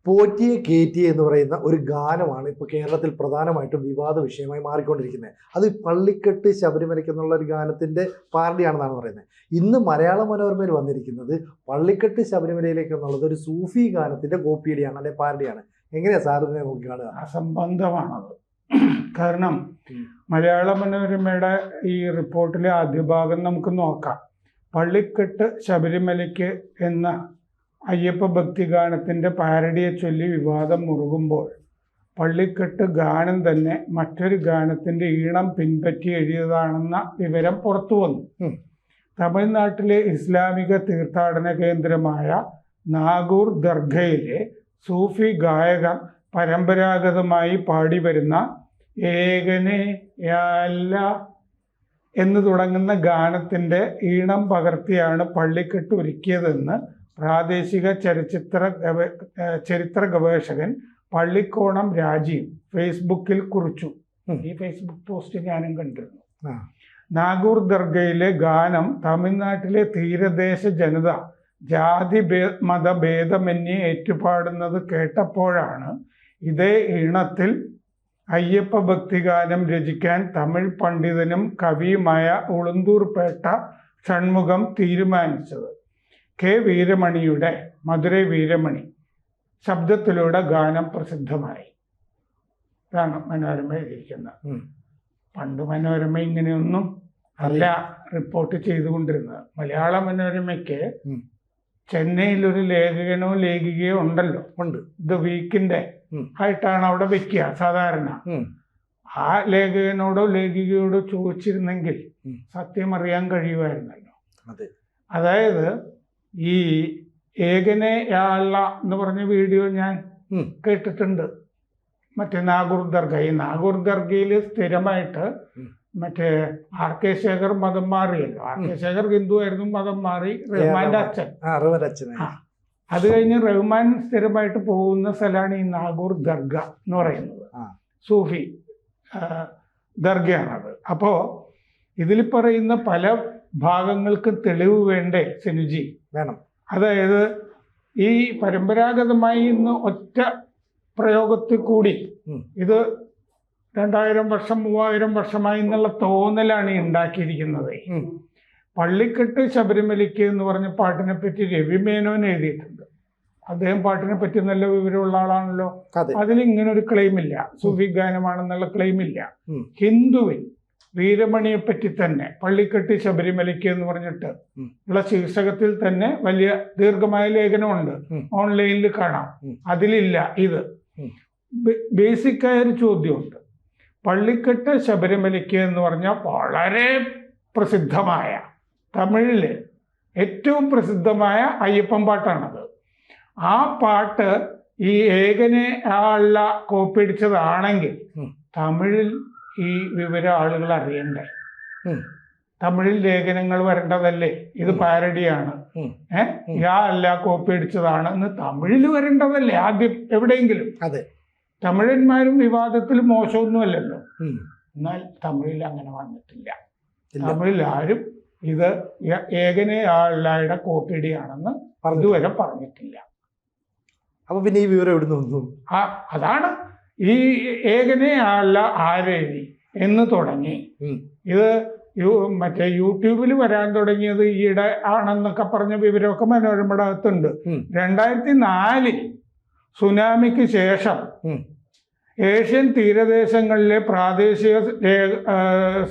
പോറ്റിയെ കേറ്റിയെ എന്ന് പറയുന്ന ഒരു ഗാനമാണ് ഇപ്പോൾ കേരളത്തിൽ പ്രധാനമായിട്ടും വിവാദ വിഷയമായി മാറിക്കൊണ്ടിരിക്കുന്നത്. അത് പള്ളിക്കെട്ട് ശബരിമലയ്ക്ക് എന്നുള്ള ഒരു ഗാനത്തിൻ്റെ പാർട്ടിയാണെന്നാണ് പറയുന്നത്. ഇന്ന് മലയാള മനോരമയിൽ വന്നിരിക്കുന്നത് പള്ളിക്കെട്ട് ശബരിമലയിലേക്ക് എന്നുള്ളത് ഒരു സൂഫി ഗാനത്തിൻ്റെ കോപ്പിയടിയാണ്, അല്ലെ പാർട്ടിയാണ്. എങ്ങനെയാണ് സാർ ഇതിനെ നോക്കി കാണുക? അസംബന്ധമാണത്. കാരണം മലയാള മനോരമയുടെ ഈ റിപ്പോർട്ടിലെ ആദ്യ ഭാഗം നമുക്ക് നോക്കാം. പള്ളിക്കെട്ട് ശബരിമലയ്ക്ക് എന്ന അയ്യപ്പ ഭക്തി ഗാനത്തിൻ്റെ പാരഡിയെ ചൊല്ലി വിവാദം മുറുകുമ്പോൾ പള്ളിക്കെട്ട് ഗാനം തന്നെ മറ്റൊരു ഗാനത്തിൻ്റെ ഈണം പിൻപറ്റി എഴുതിയതാണെന്ന വിവരം പുറത്തു വന്നു. തമിഴ്നാട്ടിലെ ഇസ്ലാമിക തീർത്ഥാടന കേന്ദ്രമായ നാഗൂർ ദർഗയിലെ സൂഫി ഗായകർ പരമ്പരാഗതമായി പാടി വരുന്ന ഏകനെ യാല്ല എന്ന് തുടങ്ങുന്ന ഗാനത്തിൻ്റെ ഈണം പകർത്തിയാണ് പള്ളിക്കെട്ട് ഒരുക്കിയതെന്ന് പ്രാദേശിക ചരിത്ര ഗവേഷകൻ പള്ളിക്കോണം രാജീവ് ഫേസ്ബുക്കിൽ കുറിച്ചു. ഈ ഫേസ്ബുക്ക് പോസ്റ്റ് ഞാനും കണ്ടിരുന്നു. നാഗൂർ ദർഗയിലെ ഗാനം തമിഴ്നാട്ടിലെ തീരദേശ ജനത ജാതി മതഭേദമന്യേ ഏറ്റുപാടുന്നത് കേട്ടപ്പോഴാണ് ഇതേ ഈണത്തിൽ അയ്യപ്പ ഭക്തിഗാനം രചിക്കാൻ തമിഴ് പണ്ഡിതനും കവിയുമായ ഉളുന്തൂർപേട്ട ഷൺമുഖം തീരുമാനിച്ചത്. കെ വീരമണിയുടെ മധുരൈ വീരമണി ശബ്ദത്തിലൂടെ ഗാനം പ്രസിദ്ധമായി. ഇതാണ് മനോരമ എഴുതിയിരിക്കുന്നത്. പണ്ട് മനോരമ ഇങ്ങനെയൊന്നും അല്ല റിപ്പോർട്ട് ചെയ്തുകൊണ്ടിരുന്നത്. മലയാള മനോരമയ്ക്ക് ചെന്നൈയിലൊരു ലേഖകനോ ലേഖികയോ ഉണ്ടല്ലോ, ഉണ്ട്. ദ വീക്കിന്റെ ആയിട്ടാണ് അവിടെ വെക്കുക സാധാരണ. ആ ലേഖകനോടോ ലേഖികയോടോ ചോദിച്ചിരുന്നെങ്കിൽ സത്യം അറിയാൻ കഴിയുമായിരുന്നല്ലോ. അതായത് ഈ ഏകനെ യാള്ള എന്ന് പറഞ്ഞ വീഡിയോ ഞാൻ കേട്ടിട്ടുണ്ട്. മറ്റേ നാഗൂർ ദർഗ, ഈ നാഗൂർ ദർഗയിൽ സ്ഥിരമായിട്ട് മറ്റേ ആർ കെ ശേഖർ മതം മാറിയല്ലോ. ആർ കെ ശേഖർ ഹിന്ദു ആയിരുന്നു, മതം മാറി റഹ്മാന്റെ അച്ഛൻ. അത് കഴിഞ്ഞ് റഹ്മാൻ സ്ഥിരമായിട്ട് പോകുന്ന സ്ഥലമാണ് ഈ നാഗൂർ ദർഗ എന്ന് പറയുന്നത്. സൂഫി ദർഗയാണത്. അപ്പോ ഇതിൽ പറയുന്ന പല ഭാഗങ്ങൾക്ക് തെളിവ് വേണ്ടേ സിനുജി? വേണം. അതായത് ഈ പരമ്പരാഗതമായി ഇന്ന് ഒറ്റ പ്രയോഗത്തിൽ കൂടി ഇത് 2000 വർഷം 3000 വർഷമായി എന്നുള്ള തോന്നലാണ് ഈ ഉണ്ടാക്കിയിരിക്കുന്നത്. പള്ളിക്കെട്ട് ശബരിമലയ്ക്ക് എന്ന് പറഞ്ഞ പാട്ടിനെ പറ്റി രവി മേനോൻ എഴുതിയിട്ടുണ്ട്. അദ്ദേഹം പാട്ടിനെ പറ്റി നല്ല വിവരമുള്ള ആളാണല്ലോ. അതിൽ ഇങ്ങനെ ഒരു ക്ലെയിം ഇല്ല, സൂഫി ഗാനമാണെന്നുള്ള ക്ലെയിം ഇല്ല. ഹിന്ദുവിൽ വീരമണിയെ പറ്റി തന്നെ പള്ളിക്കെട്ട് ശബരിമലയ്ക്ക് എന്ന് പറഞ്ഞിട്ട് ഉള്ള ശീർഷകത്തിൽ തന്നെ വലിയ ദീർഘമായ ലേഖനമുണ്ട്, ഓൺലൈനിൽ കാണാം. അതിലില്ല ഇത്. ബേസിക്കായ ഒരു ചോദ്യമുണ്ട്. പള്ളിക്കെട്ട് ശബരിമലയ്ക്ക് എന്ന് പറഞ്ഞാൽ വളരെ പ്രസിദ്ധമായ, തമിഴില് ഏറ്റവും പ്രസിദ്ധമായ അയ്യപ്പൻ പാട്ടാണത്. ആ പാട്ട് ഈ ഏകനെ ആള കോപ്പിയടിച്ചതാണെങ്കിൽ തമിഴിൽ ഈ വിവരം ആളുകൾ അറിയണ്ടേ? തമിഴിൽ ലേഖനങ്ങൾ വരേണ്ടതല്ലേ? ഇത് പാരഡിയാണ്, യാ അല്ല കോപ്പിയടിച്ചതാണ് എന്ന് തമിഴിൽ വരേണ്ടതല്ലേ ആദ്യം എവിടെയെങ്കിലും? അതെ. തമിഴന്മാരും വിവാദത്തിൽ മോശമൊന്നുമല്ലല്ലോ. എന്നാൽ തമിഴിൽ അങ്ങനെ വന്നിട്ടില്ല. തമിഴിൽ ആരും ഇത് ഏകനെ ആളുടെ കോപ്പിയടിയാണെന്ന് ഇതുവരെ പറഞ്ഞിട്ടില്ല. അപ്പൊ പിന്നെ ഈ വിവരം എവിടെ നിന്ന്? അതാണ് ഈ ഏകനെ ആള ആരെഴുതി എന്ന് തുടങ്ങി. ഇത് മറ്റേ യൂട്യൂബിൽ വരാൻ തുടങ്ങിയത് ഈയിടെ ആണെന്നൊക്കെ പറഞ്ഞ വിവരമൊക്കെ മനോരമയുടെ അകത്തുണ്ട്. 2004 സുനാമിക്ക് ശേഷം ഏഷ്യൻ തീരദേശങ്ങളിലെ പ്രാദേശിക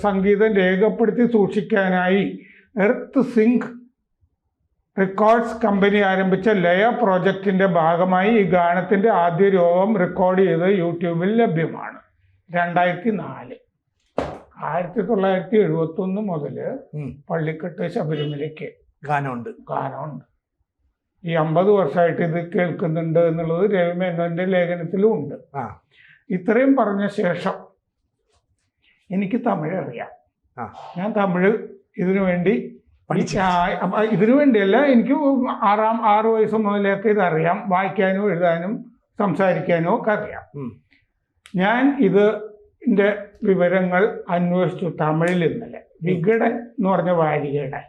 സംഗീതം രേഖപ്പെടുത്തി സൂക്ഷിക്കാനായി എർത്ത് സിങ്ക് റെക്കോർഡ്സ് കമ്പനി ആരംഭിച്ച ലയ പ്രോജക്റ്റിന്റെ ഭാഗമായി ഈ ഗാനത്തിന്റെ ആദ്യ രൂപം റെക്കോർഡ് ചെയ്ത് യൂട്യൂബിൽ ലഭ്യമാണ്. 2004. 1971 മുതൽ പള്ളിക്കെട്ട് ശബരിമലയ്ക്ക് ഗാനമുണ്ട്. ഈ 50 വർഷമായിട്ട് ഇത് കേൾക്കുന്നുണ്ട് എന്നുള്ളത് രവി മേനോന്റെ ലേഖനത്തിലും ഉണ്ട്. ഇത്രയും പറഞ്ഞ ശേഷം എനിക്ക് തമിഴ് അറിയാം. ഞാൻ തമിഴ് ഇതിനു വേണ്ടിയല്ല, എനിക്ക് 6 വയസ്സ് മുതലൊക്കെ ഇതറിയാം. വായിക്കാനും എഴുതാനും സംസാരിക്കാനും ഒക്കെ അറിയാം. ഞാൻ ഇതിൻ്റെ വിവരങ്ങൾ അന്വേഷിച്ചു തമിഴിൽ. ഇന്നലെ വികടൻ എന്ന് പറഞ്ഞ വാരികയുടെ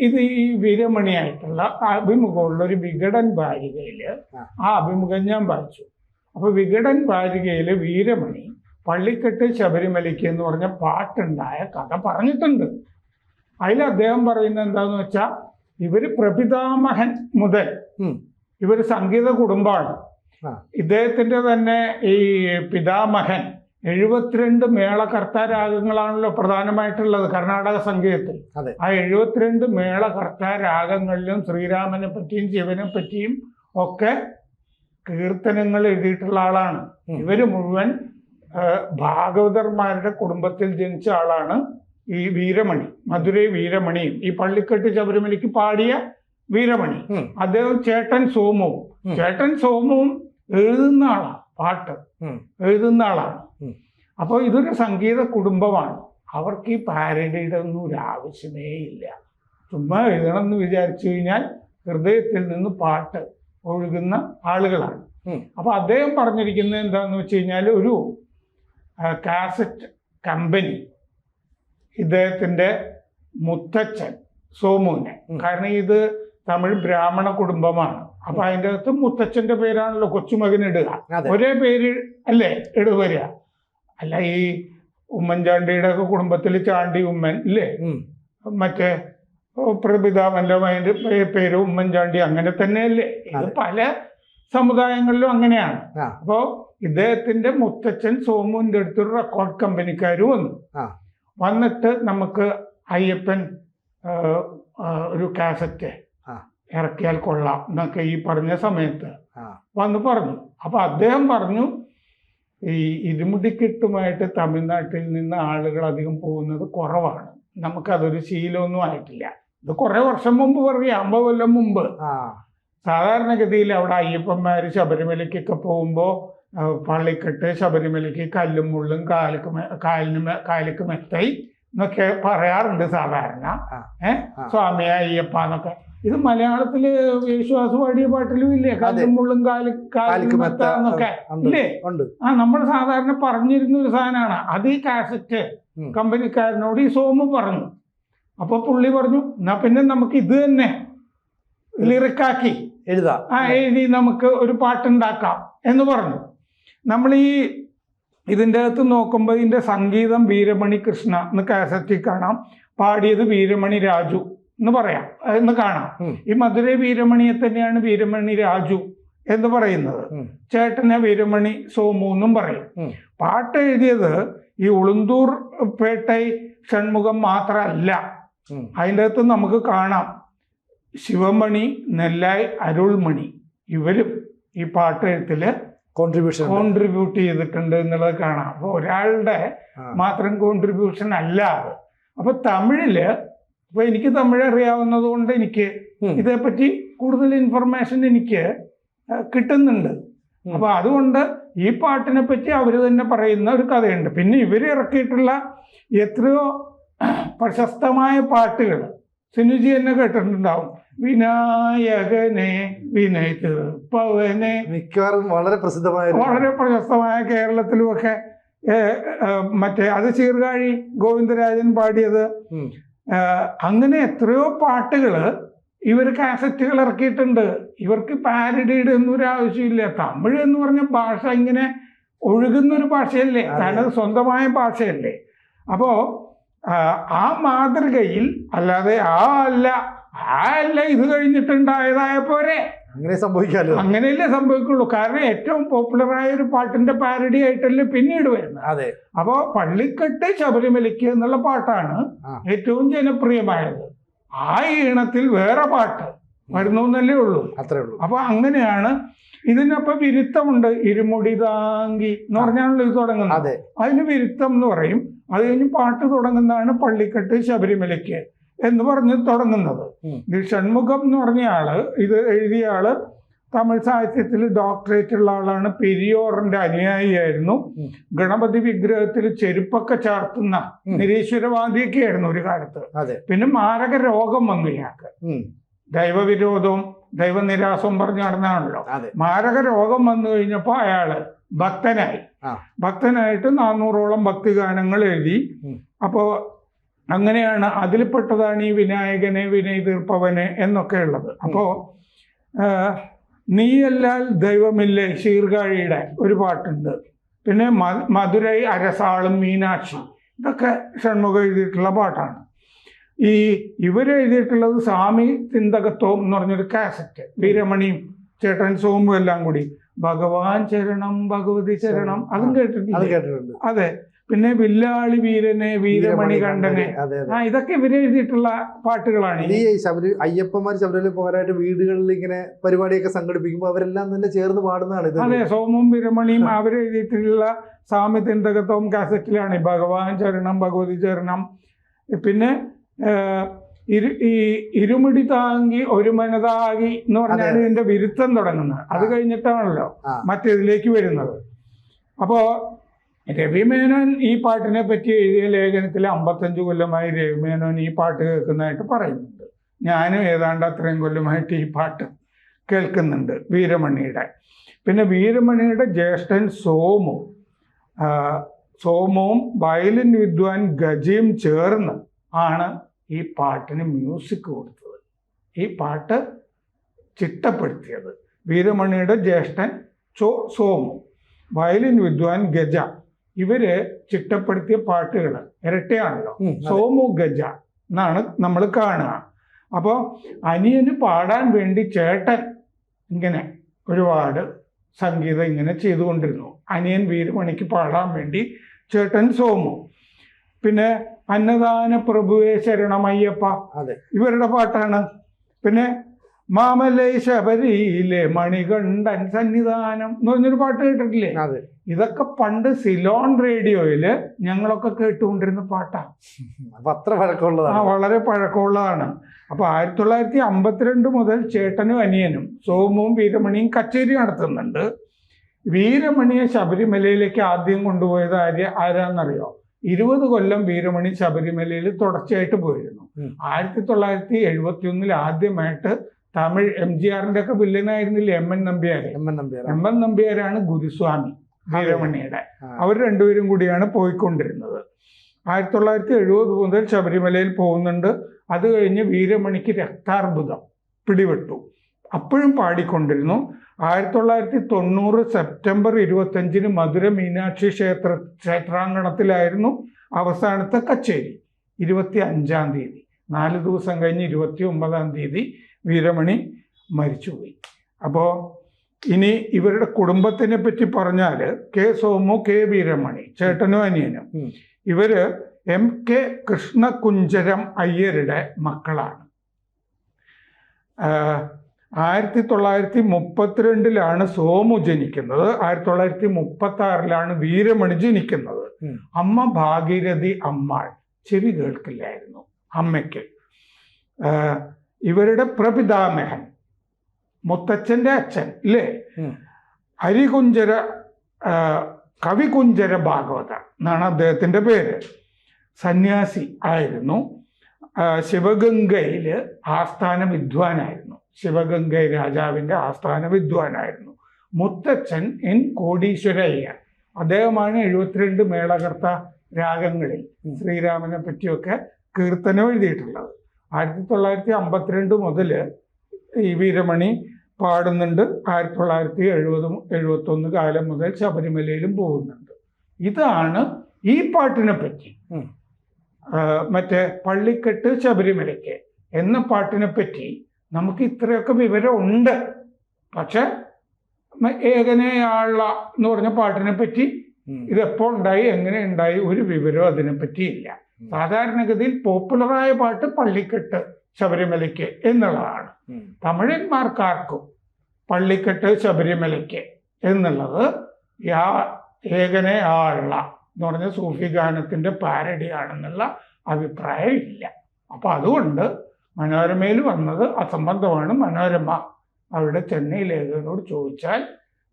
ഇത് ഈ വീരമണിയായിട്ടുള്ള അഭിമുഖമുള്ള ഒരു വികടൻ വാരികയില് ആ അഭിമുഖം ഞാൻ വായിച്ചു. അപ്പൊ വികടൻ വാരികയില് വീരമണി പള്ളിക്കെട്ട് ശബരിമലയ്ക്ക് എന്ന് പറഞ്ഞ പാട്ടുണ്ടായ കഥ പറഞ്ഞിട്ടുണ്ട്. അതിൽ അദ്ദേഹം പറയുന്നത് എന്താന്ന് വെച്ചാൽ ഇവര് പ്രപിതാമഹൻ മുതൽ ഇവര് സംഗീത കുടുംബമാണ്. ഇദ്ദേഹത്തിന്റെ തന്നെ ഈ പിതാമഹൻ 72 മേളകർത്താരാഗങ്ങളാണല്ലോ പ്രധാനമായിട്ടുള്ളത് കർണാടക സംഗീതത്തിൽ. ആ 72 മേളകർത്താരാഗങ്ങളിലും ശ്രീരാമനെ പറ്റിയും ശിവനെ പറ്റിയും ഒക്കെ കീർത്തനങ്ങൾ എഴുതിയിട്ടുള്ള ആളാണ്. ഇവര് മുഴുവൻ ഭാഗവതർമാരുടെ കുടുംബത്തിൽ ജനിച്ച ആളാണ് ഈ വീരമണി. മധുരൈ വീരമണിയും ഈ പള്ളിക്കെട്ട് ശബരിമലയ്ക്ക് പാടിയ വീരമണി. അദ്ദേഹം ചേട്ടൻ സോമുവും എഴുതുന്ന ആളാണ്, പാട്ട് എഴുതുന്ന ആളാണ്. അപ്പോൾ ഇതൊരു സംഗീത കുടുംബമാണ്. അവർക്ക് ഈ പാരഡിയുടെ ഒന്നും ഒരു ആവശ്യമേ ഇല്ല. ചുമ്മാ എഴുതണം എന്ന് വിചാരിച്ചു കഴിഞ്ഞാൽ ഹൃദയത്തിൽ നിന്ന് പാട്ട് ഒഴുകുന്ന ആളുകളാണ്. അപ്പൊ അദ്ദേഹം പറഞ്ഞിരിക്കുന്നത് എന്താന്ന് വെച്ച് കഴിഞ്ഞാൽ ഒരു കാസറ്റ് കമ്പനി ഇദ്ദേഹത്തിന്റെ മുത്തച്ഛൻ സോമുവിനെ, കാരണം ഇത് തമിഴ് ബ്രാഹ്മണ കുടുംബമാണ്, അപ്പൊ അതിൻ്റെ അകത്ത് മുത്തച്ഛന്റെ പേരാണല്ലോ കൊച്ചുമകൻ ഇടുക, ഒരേ പേര് അല്ലേ വരിക. അല്ല ഈ ഉമ്മൻചാണ്ടിയുടെ ഒക്കെ കുടുംബത്തിൽ ചാണ്ടി ഉമ്മൻ ഇല്ലേ, മറ്റേ പ്രപിതാവന്റെ പേര് ഉമ്മൻചാണ്ടി, അങ്ങനെ തന്നെയല്ലേ. ഇത് പല സമുദായങ്ങളിലും അങ്ങനെയാണ്. അപ്പോ ഇദ്ദേഹത്തിന്റെ മുത്തച്ഛൻ സോമുവിന്റെ അടുത്തൊരു റെക്കോർഡ് കമ്പനിക്കാർ വന്നിട്ട് നമുക്ക് അയ്യപ്പൻ ഒരു കാസറ്റ് ഇറക്കിയാൽ കൊള്ളാം എന്നൊക്കെ ഈ പറഞ്ഞ സമയത്ത് വന്ന് പറഞ്ഞു. അപ്പൊ അദ്ദേഹം പറഞ്ഞു ഈ ഇരുമുടിക്കെട്ടുമായിട്ട് തമിഴ്നാട്ടിൽ നിന്ന് ആളുകൾ അധികം പോകുന്നത് കുറവാണ്, നമുക്കതൊരു ശീലമൊന്നും ആയിട്ടില്ല. ഇത് കുറെ വർഷം മുമ്പ് പറയാം, 50 കൊല്ലം മുമ്പ്. സാധാരണഗതിയിൽ അവിടെ അയ്യപ്പന്മാര് ശബരിമലയ്ക്കൊക്കെ പോകുമ്പോ പള്ളിക്കെട്ട് ശബരിമലയ്ക്ക് കല്ലും മുള്ളും കാലിക്ക് മെത്തൈ എന്നൊക്കെ പറയാറുണ്ട് സാധാരണ. സ്വാമിയ അയ്യപ്പ എന്നൊക്കെ. ഇത് മലയാളത്തില് യേശുദാസ് പാടിയ പാട്ടിലും ഇല്ലേ, കല്ലും മുള്ളും കാലിക്ക് മെത്ത എന്നൊക്കെ ഇല്ലേ? നമ്മൾ സാധാരണ പറഞ്ഞിരുന്ന ഒരു സാധനമാണ്. അത് ഈ കാസറ്റ് കമ്പനിക്കാരനോട് ഈ സോമു പറഞ്ഞു. അപ്പൊ പുള്ളി പറഞ്ഞു, എന്നാ പിന്നെ നമുക്ക് ഇത് തന്നെ ലിറിക്കാക്കി എഴുതി നമുക്ക് ഒരു പാട്ടുണ്ടാക്കാം എന്ന് പറഞ്ഞു. നമ്മൾ ഈ ഇതിൻ്റെ അകത്ത് നോക്കുമ്പോൾ ഇതിൻ്റെ സംഗീതം വീരമണി കൃഷ്ണ എന്ന് കാസറ്റിൽ കാണാം, പാടിയത് വീരമണി രാജു എന്ന് പറയാം എന്ന് കാണാം. ഈ മധുരൈ വീരമണിയെ തന്നെയാണ് വീരമണി രാജു എന്ന് പറയുന്നത്. ചേട്ടനെ വീരമണി സോമു എന്നും പറയും. പാട്ട് എഴുതിയത് ഈ ഉളുന്തൂർ പേട്ടൈ ഷൺമുഖം മാത്രമല്ല, അതിൻ്റെ അകത്ത് നമുക്ക് കാണാം ശിവമണി, നെല്ലായി, അരുൾമണി, ഇവരും ഈ പാട്ട് എഴുത്തില് കോൺട്രിബ്യൂട്ട് ചെയ്തിട്ടുണ്ട് എന്നുള്ളത് കാണാം. അപ്പൊ ഒരാളുടെ മാത്രം കോൺട്രിബ്യൂഷൻ അല്ല അത്. അപ്പൊ തമിഴില് ഇപ്പൊ എനിക്ക് തമിഴ് അറിയാവുന്നത് കൊണ്ട് എനിക്ക് ഇതേപ്പറ്റി കൂടുതൽ ഇൻഫർമേഷൻ എനിക്ക് കിട്ടുന്നുണ്ട്. അപ്പൊ അതുകൊണ്ട് ഈ പാട്ടിനെ പറ്റി അവര് തന്നെ പറയുന്ന ഒരു കഥയുണ്ട്. പിന്നെ ഇവര് ഇറക്കിയിട്ടുള്ള എത്രയോ പ്രശസ്തമായ പാട്ടുകൾ സിനുജി തന്നെ കേട്ടിട്ടുണ്ടാവും. വിനായകനെ വിനയ് തീർപ്പവനെ, മിക്കവാറും വളരെ പ്രശസ്തമായ കേരളത്തിലുമൊക്കെ. മറ്റേ അത് ചീർകാഴി ഗോവിന്ദരാജൻ പാടിയത്. അങ്ങനെ എത്രയോ പാട്ടുകള് ഇവർ കാസറ്റുകൾ ഇറക്കിയിട്ടുണ്ട്. ഇവർക്ക് പാരഡിയുടെ ഒന്നും ഒരു ആവശ്യമില്ല. തമിഴ് എന്ന് പറഞ്ഞ ഭാഷ ഇങ്ങനെ ഒഴുകുന്നൊരു ഭാഷയല്ലേ, തനത് സ്വന്തമായ ഭാഷയല്ലേ. അപ്പോ ആ മാതൃകയിൽ അല്ലാതെ അല്ല ഇത് കഴിഞ്ഞിട്ടുണ്ടായതായ പോരെ, അങ്ങനെ സംഭവിക്കാലോ, അങ്ങനെയല്ലേ സംഭവിക്കുള്ളൂ. കാരണം ഏറ്റവും പോപ്പുലറായ ഒരു പാട്ടിന്റെ പാരഡി ആയിട്ടല്ലേ പിന്നീട് വരുന്നത്. അപ്പോ പള്ളിക്കെട്ട് ശബരിമലയ്ക്ക് എന്നുള്ള പാട്ടാണ് ഏറ്റവും ജനപ്രിയമായത്. ആ ഈണത്തിൽ വേറെ പാട്ട് വരുന്നു എന്നല്ലേ ഉള്ളൂ, അത്രേ ഉള്ളൂ. അപ്പൊ അങ്ങനെയാണ്. ഇതിനൊപ്പം വിരുത്തമുണ്ട്. ഇരുമുടി താങ്കി എന്ന് പറഞ്ഞാണല്ലോ ഇത് തുടങ്ങുന്നത്. അതിന് വിരുത്തം എന്ന് പറയും. അത് കഴിഞ്ഞ് പാട്ട് തുടങ്ങുന്നതാണ് പള്ളിക്കെട്ട് ശബരിമലയ്ക്ക് എന്ന് പറഞ്ഞ് തുടങ്ങുന്നത്. ഈ ഷൺമുഖം എന്ന് പറഞ്ഞ ആള്, ഇത് എഴുതിയ ആള് തമിഴ് സാഹിത്യത്തിൽ ഡോക്ടറേറ്റ് ഉള്ള ആളാണ്. പെരിയോറിന്റെ അനുയായിയായിരുന്നു. ഗണപതി വിഗ്രഹത്തിൽ ചെരുപ്പൊക്കെ ചാർത്തുന്ന നിരീശ്വരവാദിയൊക്കെ ആയിരുന്നു ഒരു കാലത്ത്. പിന്നെ മാരക രോഗം വന്നു ഇയാൾക്ക്. ദൈവവിരോധവും ദൈവനിരാസവും പറഞ്ഞു നടന്നാണല്ലോ. മാരക രോഗം വന്നു കഴിഞ്ഞപ്പോ അയാള് ഭക്തനായിട്ട് 400ഓളം ഭക്തിഗാനങ്ങൾ എഴുതി. അപ്പോ അങ്ങനെയാണ് അതിൽപ്പെട്ടതാണ് ഈ വിനായകനെ വിനയ് തീർപ്പവന് എന്നൊക്കെ ഉള്ളത്. അപ്പോൾ നീയല്ലാൽ ദൈവമില്ലേ ശീർകാഴിയുടെ ഒരു പാട്ടുണ്ട്. പിന്നെ മധുരൈ അരസാളും മീനാക്ഷി, ഇതൊക്കെ ഷൺമുഖം എഴുതിയിട്ടുള്ള പാട്ടാണ്. ഇവരെഴുതിയിട്ടുള്ളത് സ്വാമി തിന്തകത്വം എന്ന് പറഞ്ഞൊരു കാസറ്റ്, വീരമണിയും ചേട്ടൻ സോമും എല്ലാം കൂടി. ഭഗവാൻ ചരണം ഭഗവതി ചരണം അതും കേട്ടിട്ടുണ്ട്. അതെ. പിന്നെ വില്ലാളി വീരനെ വീരമണി കണ്ഠനെ, ഇതൊക്കെ ഇവര് എഴുതിയിട്ടുള്ള പാട്ടുകളാണ്. ഈ അയ്യപ്പന്മാർ ശബരിമല പോകാനായിട്ട് വീടുകളിൽ ഇങ്ങനെ പരിപാടിയൊക്കെ സംഘടിപ്പിക്കുമ്പോൾ അവരെല്ലാം തന്നെ ചേർന്ന് പാടുന്നതാണ്. അതെ, സോമും വീരമണിയും അവരെഴുതിയിട്ടുള്ള സ്വാമി തിന്തകത്വം കാസറ്റിലാണ് ഭഗവാൻ ചരണം ഭഗവതി ചരണം. പിന്നെ ഈ ഇരുമുടി താങ്ങി ഒരു മനതാകി എന്ന് പറഞ്ഞാണ് ഇതിന്റെ വിരുത്തം തുടങ്ങുന്നത്. അത് കഴിഞ്ഞിട്ടാണല്ലോ മറ്റേതിലേക്ക് വരുന്നത്. അപ്പോ രവിമേനോൻ ഈ പാട്ടിനെ പറ്റി എഴുതിയ ലേഖനത്തിൽ 55 കൊല്ലമായി രവിമേനോൻ ഈ പാട്ട് കേൾക്കുന്നതായിട്ട് പറയുന്നുണ്ട്. ഞാനും ഏതാണ്ട് അത്രയും കൊല്ലമായിട്ട് ഈ പാട്ട് കേൾക്കുന്നുണ്ട് വീരമണിയുടെ. പിന്നെ വീരമണിയുടെ ജ്യേഷ്ഠൻ സോമുവും വയലിൻ വിദ്വാൻ ഗജയും ചേർന്ന് ആണ് ഈ പാട്ടിന് മ്യൂസിക് കൊടുത്തത്. ഈ പാട്ട് ചിട്ടപ്പെടുത്തിയത് വീരമണിയുടെ ജ്യേഷ്ഠൻ സോമു, വയലിൻ വിദ്വാൻ ഗജ. ഇവര് ചിട്ടപ്പെടുത്തിയ പാട്ടുകൾ ഇരട്ടയാണല്ലോ, സോമു ഗജ എന്നാണ് നമ്മൾ കാണുക. അപ്പോൾ അനിയന് പാടാൻ വേണ്ടി ചേട്ടൻ ഇങ്ങനെ ഒരുപാട് സംഗീതം ഇങ്ങനെ ചെയ്തുകൊണ്ടിരുന്നു. അനിയൻ വീരമണിക്ക് പാടാൻ വേണ്ടി ചേട്ടൻ സോമു. പിന്നെ അന്നദാന പ്രഭുവേ ശരണമയ്യപ്പ, ഇവരുടെ പാട്ടാണ്. പിന്നെ മാമലൈ ശബരിയിലെ മണികണ്ഠൻ സന്നിധാനം എന്ന് പറഞ്ഞൊരു പാട്ട് കേട്ടിട്ടില്ലേ? ഇതൊക്കെ പണ്ട് സിലോൺ റേഡിയോയില് ഞങ്ങളൊക്കെ കേട്ടുകൊണ്ടിരുന്ന പാട്ടാണ്. അത്ര പഴക്കമുള്ളതാണ്. വളരെ പഴക്കമുള്ളതാണ്. അപ്പൊ 1952 മുതൽ ചേട്ടനും അനിയനും സോമുവും വീരമണിയും കച്ചേരി നടത്തുന്നുണ്ട്. വീരമണിയെ ശബരിമലയിലേക്ക് ആദ്യം കൊണ്ടുപോയത് ആരാന്നറിയോ? 20 കൊല്ലം വീരമണി ശബരിമലയിൽ തുടർച്ചയായിട്ട് പോയിരുന്നു. 1971 ആദ്യമായിട്ട് തമിഴ് MGRന്റെ ഒക്കെ വില്ലനായിരുന്നില്ലേ എം എൻ നമ്പ്യാരാണ് ഗുരുസ്വാമി വീരമണിയുടെ. അവർ രണ്ടുപേരും കൂടിയാണ് പോയിക്കൊണ്ടിരുന്നത്. 1970 മുതൽ ശബരിമലയിൽ പോകുന്നുണ്ട്. അത് കഴിഞ്ഞ് വീരമണിക്ക് രക്താർബുദം പിടിപെട്ടു. അപ്പോഴും പാടിക്കൊണ്ടിരുന്നു. 1990 സെപ്റ്റംബർ 25 മധുര മീനാക്ഷി ക്ഷേത്രാങ്കണത്തിലായിരുന്നു അവസാനത്തെ കച്ചേരി. 25-ാം തീയതി, 4 ദിവസം കഴിഞ്ഞ് 29-ാം തീയതി വീരമണി മരിച്ചുപോയി. അപ്പോൾ ഇനി ഇവരുടെ കുടുംബത്തിനെ പറ്റി പറഞ്ഞാൽ കെ സോമു, കെ വീരമണി, ചേട്ടനും അനിയനും, ഇവര് MK കൃഷ്ണകുഞ്ചരം അയ്യരുടെ മക്കളാണ്. 1932 സോമു ജനിക്കുന്നത്. 1936 വീരമണി ജനിക്കുന്നത്. അമ്മ ഭാഗീരഥി അമ്മാൾ, ചെവി കേൾക്കില്ലായിരുന്നു അമ്മയ്ക്ക്. ഇവരുടെ പ്രപിതാമഹൻ, മുത്തച്ഛൻ്റെ അച്ഛൻ ഇല്ലേ, കവികുഞ്ചര ഭാഗവത എന്നാണ് അദ്ദേഹത്തിൻ്റെ പേര്. സന്യാസി ആയിരുന്നു. ശിവഗംഗയില് ആസ്ഥാന വിദ്വാനായിരുന്നു. ശിവഗംഗൈ രാജാവിൻ്റെ ആസ്ഥാന വിദ്വാനായിരുന്നു. മുത്തച്ഛൻ N കോടീശ്വരയ്യ, അദ്ദേഹമാണ് 72 മേളകർത്ത രാഗങ്ങളിൽ ശ്രീരാമനെ പറ്റിയൊക്കെ കീർത്തനം എഴുതിയിട്ടുള്ളത്. 1952 മുതൽ ഈ വീരമണി പാടുന്നുണ്ട്. 1970-71 കാലം മുതൽ ശബരിമലയിലും പോകുന്നുണ്ട്. ഇതാണ് ഈ പാട്ടിനെ പറ്റി. മറ്റേ പള്ളിക്കെട്ട് ശബരിമലയ്ക്ക് എന്ന പാട്ടിനെ പറ്റി നമുക്ക് ഇത്രയൊക്കെ വിവരം ഉണ്ട്. പക്ഷെ ഏകനെയാള എന്ന് പറഞ്ഞ പാട്ടിനെ പറ്റി ഇതെപ്പോൾ ഉണ്ടായി, എങ്ങനെ ഉണ്ടായി, ഒരു വിവരവും അതിനെപ്പറ്റി ഇല്ല. സാധാരണഗതിയിൽ പോപ്പുലറായ പാട്ട് പള്ളിക്കെട്ട് ശബരിമലയ്ക്ക് എന്നുള്ളതാണ്. തമിഴന്മാർക്കാർക്കും പള്ളിക്കെട്ട് ശബരിമലയ്ക്ക് എന്നുള്ളത് ഏകനെ ആള എന്ന് പറഞ്ഞ സൂഫി ഗാനത്തിന്റെ പാരഡിയാണെന്നുള്ള അഭിപ്രായം ഇല്ല. അപ്പൊ അതുകൊണ്ട് മനോരമയിൽ വന്നത് അസംബന്ധമാണ്. മനോരമ അവിടെ ചെന്നൈ ലേഖകനോട് ചോദിച്ചാൽ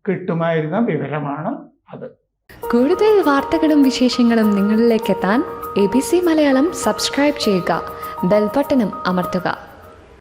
കിട്ടുമായിരുന്ന വിവരമാണ് അത്. കൂടുതൽ വാർത്തകളും വിശേഷങ്ങളും നിങ്ങളിലേക്ക് എത്താൻ ABC മലയാളം സബ്സ്ക്രൈബ് ചെയ്യുക, ബെൽബട്ടനും അമർത്തുക.